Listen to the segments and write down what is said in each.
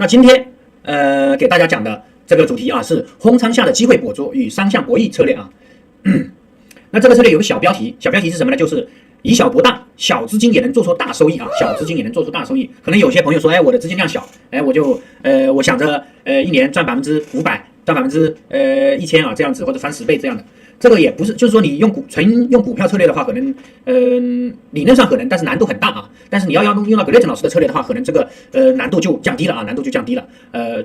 那今天给大家讲的这个主题啊是轰仓下的机会捕捉与双向博弈策略啊。那这个策略有个小标题，小标题是什么呢？就是以小博大，小资金也能做出大收益啊！小资金也能做出大收益。可能有些朋友说，哎，我的资金量小，哎，我想着一年赚500%，赚1000%啊这样子，或者翻10倍这样的。这个也不是，就是说你纯用股票策略的话，可能理论上可能，但是难度很大啊。但是你要用到格雷珍老师的策略的话，可能这个难度就降低了啊，难度就降低了。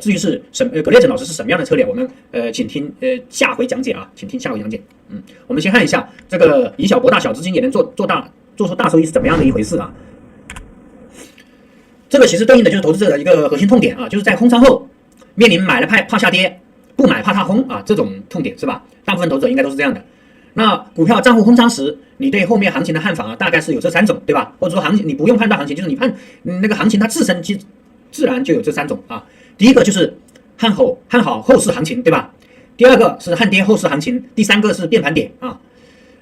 至于是格雷珍老师是什么样的策略，我们请听下回讲解啊，请听下回讲解。我们先看一下这个以小博大，小资金也能做出大收益是怎么样的一回事啊？这个其实对应的就是投资者的一个核心痛点啊，就是在空仓后面临买了怕下跌，不买怕踏空啊，这种痛点是吧？大部分投资者应该都是这样的。那股票账户空仓时，你对后面行情的看法啊，大概是有这3种，对吧？或者说行情你不用判断行情，就是你那个行情它自身自然就有这3种啊。第一个就是看好后市行情，对吧？第二个是看跌后市行情，第三个是变盘点啊。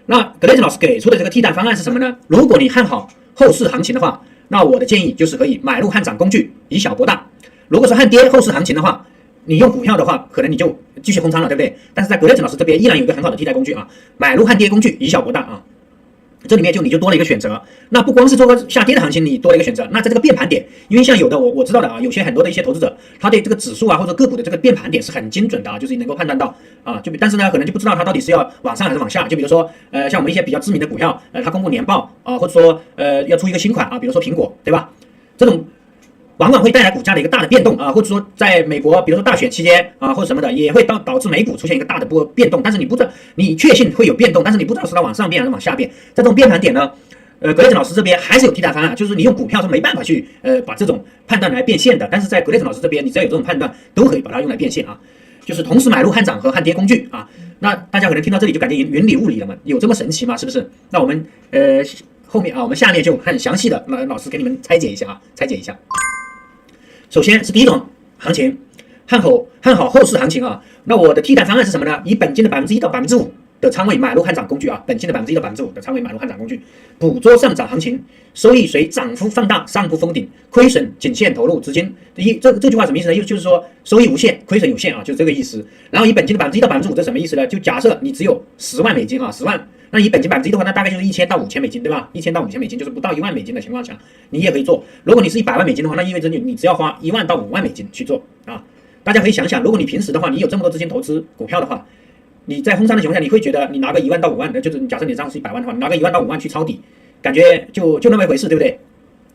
那格雷珍老师给出的这个替代方案是什么呢？如果你看好后市行情的话，那我的建议就是可以买入汉涨工具，以小博大。如果是看跌后市行情的话，你用股票的话，可能你就继续空仓了，对不对？但是在格雷珍老师这边依然有一个很好的替代工具啊，买入汉跌工具，以小博大啊。这里面你就多了一个选择。那不光是做个下跌的行情，你多了一个选择。那在这个变盘点，因为像有的我知道的啊，有些很多的一些投资者，他对这个指数啊或者个股的这个变盘点是很精准的啊，就是能够判断到啊，但是呢，可能就不知道它到底是要往上还是往下。就比如说像我们一些比较知名的股票，它公布年报啊，或者说要出一个新款啊，比如说苹果，对吧？这种往往会带来股价的一个大的变动啊，或者说在美国，比如说大选期间啊，或者什么的，也会导致美股出现一个大的变动。但是你不知道，你确信会有变动，但是你不知道是它往上变还是往下变。在这种变盘点呢，格雷珍老师这边还是有替代方案，就是你用股票是没办法去把这种判断来变现的。但是在格雷珍老师这边，你只要有这种判断，都可以把它用来变现啊。就是同时买入汉涨和汉跌工具啊。那大家可能听到这里就感觉云里雾里了嘛，有这么神奇吗？是不是？那我们后面啊，我们下面就很详细的，老师给你们拆解一下啊，拆解一下。首先是第一种行情，看好后市行情啊。那我的替代方案是什么呢？以本金的1%到5%的仓位买入汉涨工具啊，本金的1%到5%的仓位买入汉涨工具，捕捉上涨行情，收益随涨幅放大，上不封顶，亏损仅限投入资金。这句话什么意思呢？就是说收益无限，亏损有限啊，就这个意思。然后以本金的1%到5%，这什么意思呢？就假设你只有10万美金啊，10万。那以本金1%的话，那大概就是1000到5000美金，对吧？1000到5000美金，就是不到1万美金的情况下，你也可以做。如果你是100万美金的话，那意味着你只要花1万到5万美金去做啊。大家可以想想，如果你平时的话，你有这么多资金投资股票的话，你在轰仓的情况下，你会觉得你拿个1万到5万的，就是假设你账户是100万的话，你拿个1万到5万去抄底，感觉就那么一回事，对不对？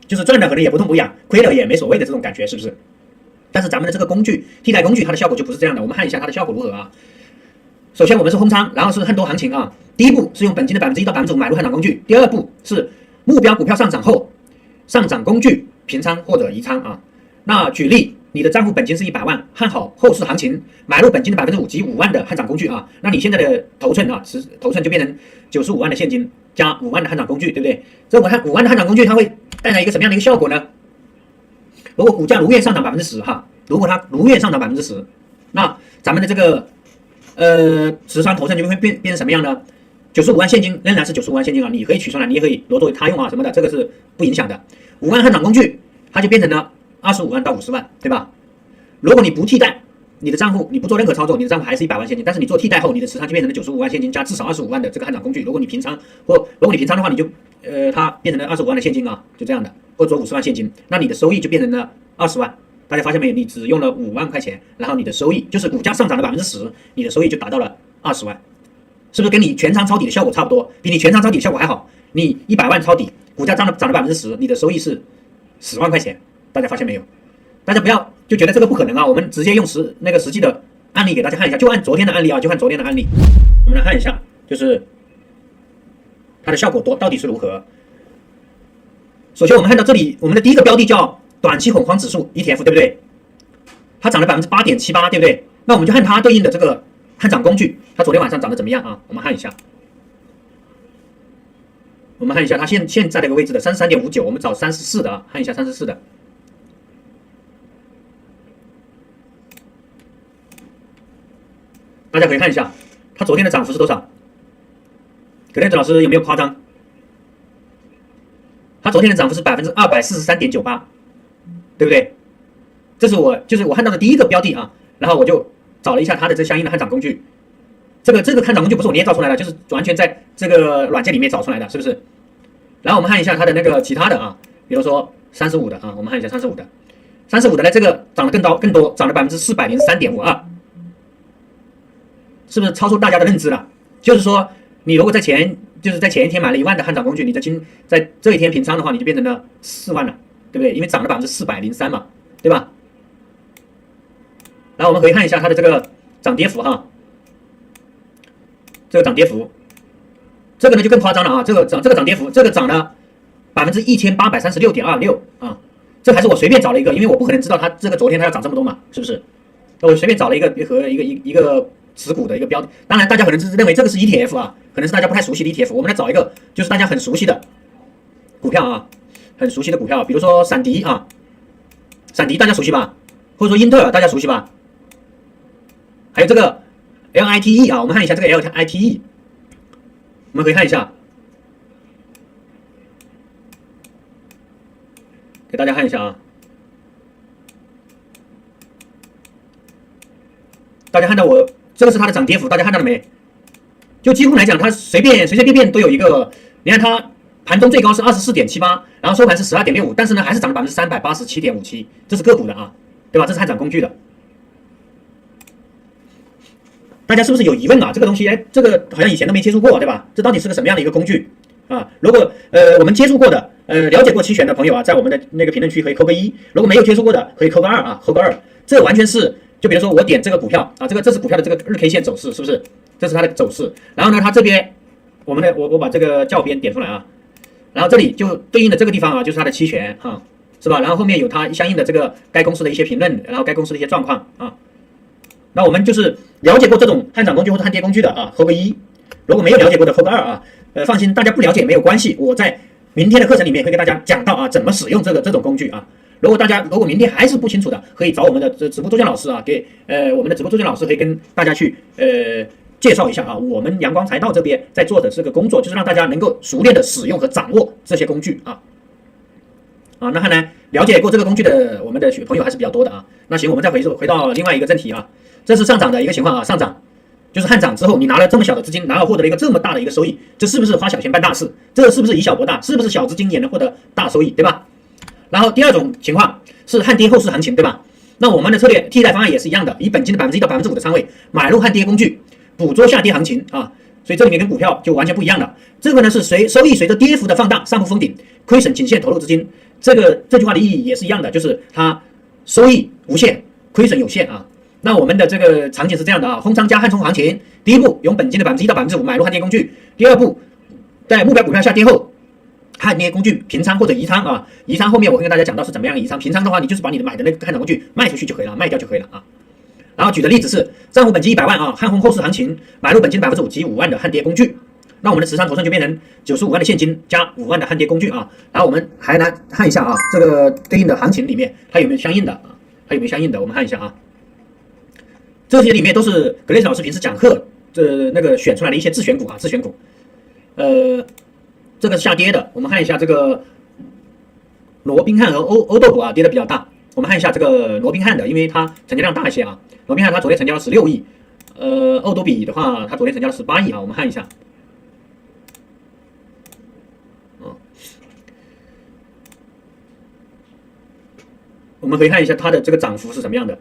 就是赚的可能也不痛不痒，亏了也没所谓的这种感觉，是不是？但是咱们的这个工具替代工具，它的效果就不是这样的。我们看一下它的效果如何啊？首先我们是轰仓，然后是看多行情啊。第一步是用本金的1%到5%买入汉涨工具，第二步是目标股票上涨后，上涨工具平仓或者移仓啊。那举例，你的账户本金是100万，看好后市行情，买入本金的5%及5万的汉涨工具啊。那你现在的头寸啊，头寸就变成95万的现金加5万的汉涨工具，对不对？这我看5万的汉涨工具，它会带来一个什么样的一个效果呢？如果股价如愿上涨10%哈，如果它如愿上涨10%，那咱们的这个持仓头寸就会变成什么样呢？95万现金仍然是95万现金啊，你可以取出来，你也可以挪作为他用啊什么的，这个是不影响的。5万汉涨工具，它就变成了25万到50万，对吧？如果你不替代你的账户，你不做任何操作，你的账户还是100万现金，但是你做替代后，你的持仓就变成了95万现金加至少25万的这个汉涨工具。如果你平仓的话，你就它变成了25万的现金啊，就这样的，或者说50万现金，那你的收益就变成了20万。大家发现没有？你只用了5万块钱，然后你的收益就是股价上涨了10%，你的收益就达到了20万，是不是跟你全仓抄底的效果差不多？比你全仓抄底的效果还好。你100万抄底，股价涨了10%，你的收益是10万块钱。大家发现没有？大家不要就觉得这个不可能啊！我们直接用实际的案例给大家看一下，就按昨天的案例啊，我们来看一下，就是它的效果到底是如何。首先我们看到这里，我们的第一个标的叫短期恐慌指数 ETF， 对不对？它涨了8.78%，对不对？那我们就看它对应的这个汉涨工具，它昨天晚上涨得怎么样啊？我们看一下，它现在的一个位置的33.59，我们找34的啊，看一下34的。大家可以看一下，它昨天的涨幅是多少？格雷珍老师有没有夸张？它昨天的涨幅是243.98%，对不对？这是我看到的第一个标的啊，然后我就找了一下它的这相应的看涨工具。这个看涨工具不是我捏造出来的，就是完全在这个软件里面找出来的，是不是？然后我们看一下它的那个其他的啊，比如说35的啊，我们看一下35的呢，这个涨得更多，涨了403.52%，是不是超出大家的认知了？就是说，你如果在前一天买了1万的看涨工具，你在这一天平仓的话，你就变成了4万了，对不对？因为涨了403%嘛，对吧？然后我们可以看一下它的这个涨跌幅哈，这个涨跌幅，这个呢就更夸张了啊！这个涨跌幅，这个涨了1836.26%啊！这还是我随便找了一个，因为我不可能知道它这个昨天它要涨这么多嘛，是不是？我随便找了一个和一个持股的一个标的，当然大家可能是认为这个是 ETF 啊，可能是大家不太熟悉的 ETF。我们来找一个就是大家很熟悉的股票啊，很熟悉的股票，比如说闪迪啊，闪迪大家熟悉吧？或者说英特尔大家熟悉吧？还有这个 LITE 啊，我们看一下这个 LITE， 我们可以看一下，给大家看一下啊，大家看到这个是它的涨跌幅，大家看到了没？就几乎来讲，它随便都有一个，你看它盘中最高是24.78，然后收盘是12.65，但是呢还是涨了387.57%，这是个股的啊，对吧？这是看涨工具的。大家是不是有疑问啊？这个东西，哎，这个好像以前都没接触过，对吧？这到底是个什么样的一个工具啊？如果我们接触过的，了解过期权的朋友啊，在我们的那个评论区可以扣个1；如果没有接触过的，可以扣个2啊，扣个2。这完全是，就比如说我点这个股票啊，这是股票的这个日 K 线走势，是不是？这是它的走势。然后呢，它这边我把这个校边点出来啊，然后这里就对应的这个地方啊，就是它的期权啊，是吧？然后后面有它相应的这个该公司的一些评论，然后该公司的一些状况啊。那我们就是了解过这种看涨工具或者看跌工具的啊，扣个1；如果没有了解过的，扣个2啊。放心，大家不了解也没有关系，我在明天的课程里面会给大家讲到啊，怎么使用这种工具啊。如果明天还是不清楚的，可以找我们的直播周江老师啊，我们的直播周江老师可以跟大家去介绍一下啊。我们阳光财道这边在做的这个工作，就是让大家能够熟练的使用和掌握这些工具啊。那看来了解过这个工具的我们的朋友还是比较多的啊。那行，我们再回到另外一个正题啊。这是上涨的一个情况啊，上涨就是看涨之后，你拿了这么小的资金，然后获得了一个这么大的一个收益，这是不是花小钱办大事？这是不是以小博大？是不是小资金也能获得大收益，对吧？然后第二种情况是汉跌后市行情，对吧？那我们的策略替代方案也是一样的，以本金的1%到5%的仓位买入汉跌工具，捕捉下跌行情啊。所以这里面跟股票就完全不一样了。这个呢是收益随着跌幅的放大，上不封顶，亏损仅限投入资金。这句话的意义也是一样的，就是它收益无限，亏损有限啊。那我们的这个场景是这样的啊，空仓加汉冲行情，第一步用本金的1%到5%买入汉跌工具，第二步在目标股票下跌后，汉跌工具平仓或者移仓啊，移仓后面我会跟大家讲到是怎么样移仓，平仓的话你就是把你买的那个看涨工具卖出去就可以了，卖掉就可以了啊。然后举的例子是账户本金100万啊，汉红后市行情买入本金5%及5万的汉跌工具，那我们的持仓头寸就变成95万的现金加5万的汉跌工具啊。然后我们还来看一下啊，这个对应的行情里面它有没有相应的啊？它有没有相应的？我们看一下啊。这些里面都是格雷斯老师平时讲课那个选出来的一些自选股啊，自选股。这个下跌的，我们看一下这个罗宾汉和欧豆股啊，跌的比较大。我们看一下这个罗宾汉的，因为它成交量大一些啊。罗宾汉它昨天成交了16亿，欧都比的话，它昨天成交了18亿啊。我们看一下，我们可以看一下它的这个涨幅是什么样的。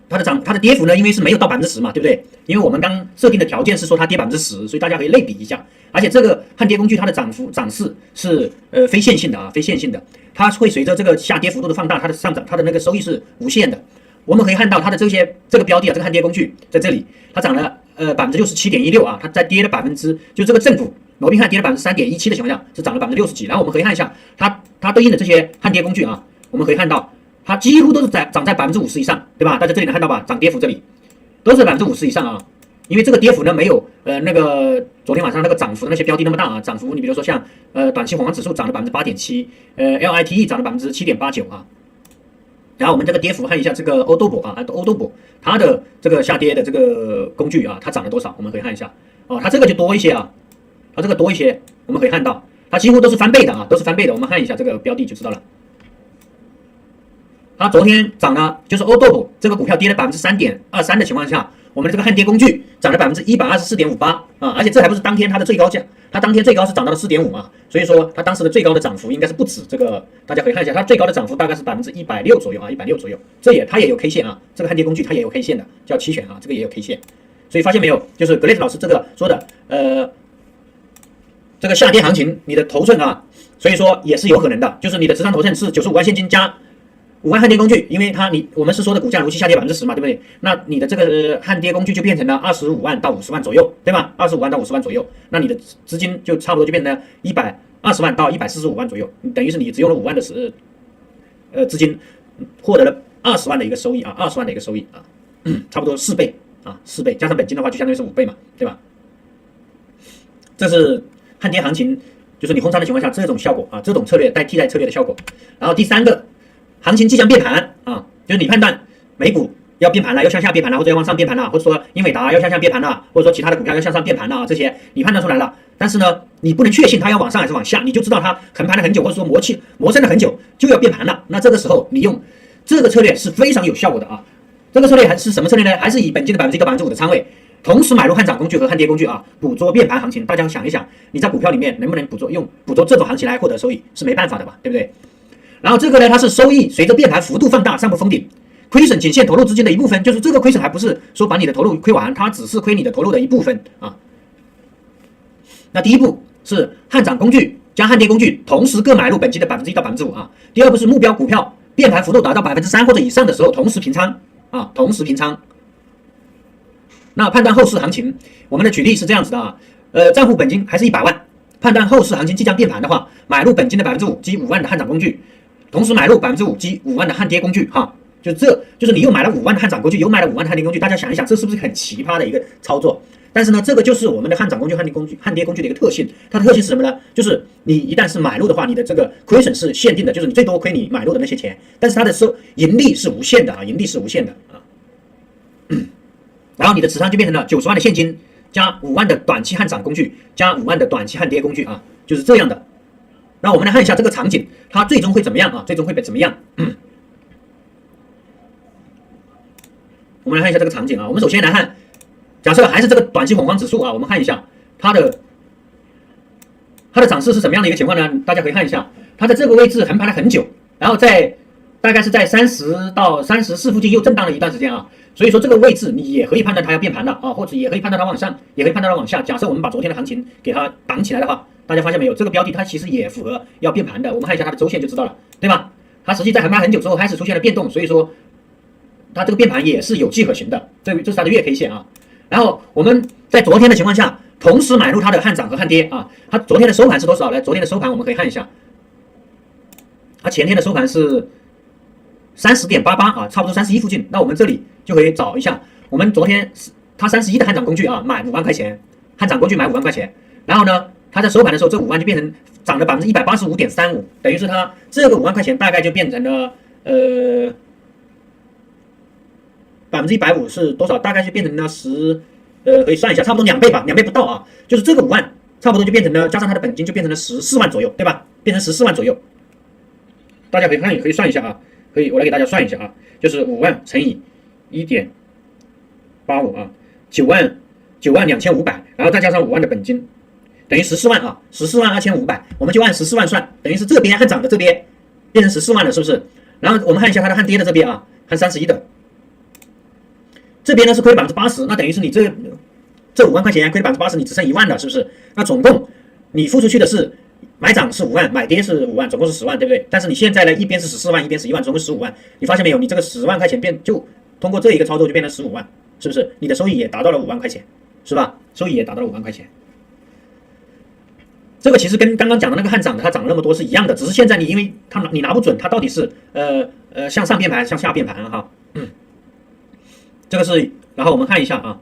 它的跌幅呢，因为是没有到10%嘛，对不对？因为我们刚设定的条件是说它跌10%，所以大家可以类比一下。而且这个汉跌工具它的涨势是非线性的啊，非线性的，它会随着这个下跌幅度的放大，它的上涨，它的那个收益是无限的。我们可以看到它的这个标的啊，这个汉跌工具在这里，它涨了67.16%啊，它在跌了就这个正股罗宾汉跌了3.17%的情况下是涨了60几。然后我们可以看一下它对应的这些汉跌工具啊，我们可以看到。它几乎都是涨在50%以上，对吧？大家这里能看到吧？涨跌幅这里都是50%以上啊，因为这个跌幅呢没有那个昨天晚上那个涨幅的那些标的那么大啊。涨幅你比如说像短期宏观指数涨了8.7%，LITE 涨了7.89%啊。然后我们这个跌幅看一下这个欧豆博啊，欧豆博它的这个下跌的这个工具啊，它涨了多少？我们可以看一下哦，它这个就多一些啊，它这个多一些，我们可以看到它几乎都是翻倍的啊，都是翻倍的。我们看一下这个标的就知道了。它昨天涨了，就是欧豆腐这个股票跌了3.23%的情况下，我们的这个汉跌工具涨了124.58%啊，而且这还不是当天它的最高价，它当天最高是涨到了4.5啊，所以说它当时的最高的涨幅应该是不止这个，大家可以看一下，它最高的涨幅大概是160%左右啊，160%左右，它也有 K 线啊，这个汉跌工具它也有 K 线的，叫期权啊，这个也有 K 线，所以发现没有，就是格雷斯老师这个说的，这个下跌行情你的头寸啊，所以说也是有可能的，就是你的持仓头寸是95万现金加5万汉跌工具，因为我们是说的股价如期下跌10%嘛，对不对？那你的这个汉跌工具就变成了25万到50万左右，对吧？25万到50万左右，那你的资金就差不多就变成了120万到145万左右，等于是你只用了5万的资金获得了20万的一个收益啊，20万的一个收益啊，差不多4倍啊，4倍加上本金的话就相当于是5倍嘛，对吧？这是汉跌行情，就是你空仓的情况下这种效果啊，这种策略替代策略的效果。然后第三个。行情即将变盘啊，就是你判断美股要变盘了，要向下变盘了，或者要往上变盘了，或者说英伟达要向下变盘了，或者说其他的股票要向上变盘了，这些你判断出来了，但是呢，你不能确信它要往上还是往下，你就知道它横盘了很久，或者说磨蹭了很久就要变盘了。那这个时候你用这个策略是非常有效果的啊。这个策略还是什么策略呢？还是以本金的1%到5%的仓位，同时买入汉涨工具和汉跌工具啊，捕捉变盘行情。大家想一想，你在股票里面能不能捕捉这种行情来获得收益？是没办法的吧，对不对？然后这个呢，它是收益随着变盘幅度放大，上不封顶，亏损仅限投入资金的一部分，就是这个亏损还不是说把你的投入亏完，它只是亏你的投入的一部分啊。那第一步是汉涨工具加汉跌工具同时各买入本金的1%到5%啊。第二步是目标股票变盘幅度达到3%或者以上的时候同时平仓啊，同时平仓。那判断后市行情，我们的举例是这样子的啊，账户本金还是100万，判断后市行情即将变盘的话，买入本金的5%及5万的汉涨工具。同时买入5%及5万的汉跌工具哈，就是你又买了5万的汉涨工具，又买了5万的汉跌工具，大家想一想，这是不是很奇葩的一个操作？但是呢，这个就是我们的汉涨工具、汉跌工具的一个特性。它的特性是什么呢？就是你一旦是买入的话，你的这个亏损是限定的，就是你最多亏你买入的那些钱，但是它的盈利是无限的啊，盈利是无限的啊。然后你的持仓就变成了90万的现金加5万的短期汉涨工具加5万的短期汉跌工具啊，就是这样的。那我们来看一下这个场景，它最终会怎么样啊？最终会怎么样？我们来看一下这个场景啊。我们首先来看，假设还是这个短期恐慌指数啊，我们看一下它的涨势是什么样的一个情况呢？大家可以看一下，它在这个位置横盘了很久，然后大概是在30到34附近又震荡了一段时间啊。所以说这个位置你也可以判断它要变盘了啊，或者也可以判断它往上，也可以判断它往下。假设我们把昨天的行情给它挡起来的话，大家发现没有？这个标的它其实也符合要变盘的。我们看一下它的周线就知道了，对吧？它实际在横盘很久之后开始出现了变动，所以说它这个变盘也是有迹可循的。这是它的月 K 线啊。然后我们在昨天的情况下，同时买入它的汉涨和汉跌啊。它昨天的收盘是多少呢？昨天的收盘我们可以看一下，它前天的收盘是30.88啊，差不多31附近。那我们这里就可以找一下，我们昨天它31的汉涨工具啊，买5万块钱，汉涨工具买5万块钱，然后呢，它在收盘的时候，这5万就变成涨了185.35%，等于是它这个5万块钱大概就变成了150%是多少？大概就变成了可以算一下，差不多2倍吧，2倍不到啊。就是这个5万差不多就变成了，加上它的本金就变成了14万左右，对吧？变成14万左右。大家可以看，也可以算一下啊，我来给大家算一下啊，就是5万乘以1.85啊，9万2500，然后再加上5万的本金。等于14万啊，14万2500，我们就按14万算，等于是这边汉涨的这边变成14万了，是不是？然后我们看一下它的汉跌的这边啊，汉31的这边呢是亏80%，那等于是你这5万块钱亏80%，你只剩1万了，是不是？那总共你付出去的是买涨是5万，买跌是5万，总共是10万，对不对？但是你现在呢，一边是14万，一边是1万，总共15万，你发现没有？你这个10万块钱就通过这一个操作就变成15万，是不是？你的收益也达到了5万块钱，是吧？收益也达到了5万块钱。这个其实跟刚刚讲的那个汉涨的它涨了那么多是一样的，只是现在因为你拿不准它到底是向上变盘向下变盘哈。这个是，然后我们看一下啊，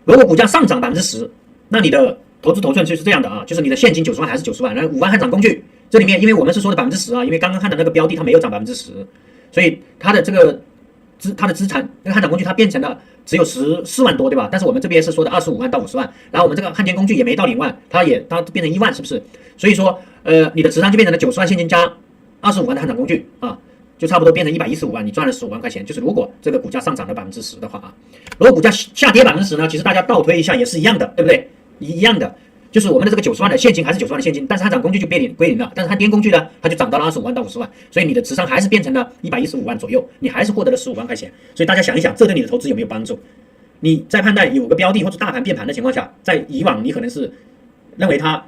如果股价上涨10%，那你的投资头寸就是这样的啊，就是你的现金90万还是90万，然后5万汉涨工具这里面，因为我们是说的10%啊，因为刚刚看的那个标的它没有涨10%，所以它的资产那个汉涨工具它变成了只有14万多，对吧？但是我们这边是说的25万到50万，然后我们这个汉奸工具也没到0万，它变成1万，是不是？所以说你的持仓就变成了90万现金加25万的看涨工具啊，就差不多变成115万，你赚了15万块钱。就是如果这个股价上涨了10%的话啊，如果股价下跌10%呢，其实大家倒推一下也是一样的，对不对？一样的。就是我们的这个90万的现金还是90万的现金，但是它涨工具就归零了，但是它跌工具呢，它就涨到了25万到50万，所以你的智商还是变成了115万左右，你还是获得了15万块钱。所以大家想一想，这对你的投资有没有帮助？你在判断有个标的或者大盘变盘的情况下，在以往你可能是认为它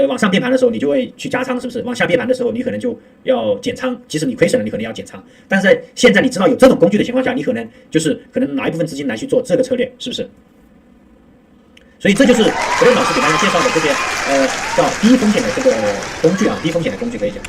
往上变盘的时候，你就会去加仓，是不是？往下变盘的时候，你可能就要减仓，即使你亏损了，你可能要减仓。但是在现在你知道有这种工具的情况下，你可能拿一部分资金来去做这个策略，是不是？所以这就是昨天老师给大家介绍的这些叫低风险的这个工具啊，低风险的工具可以讲。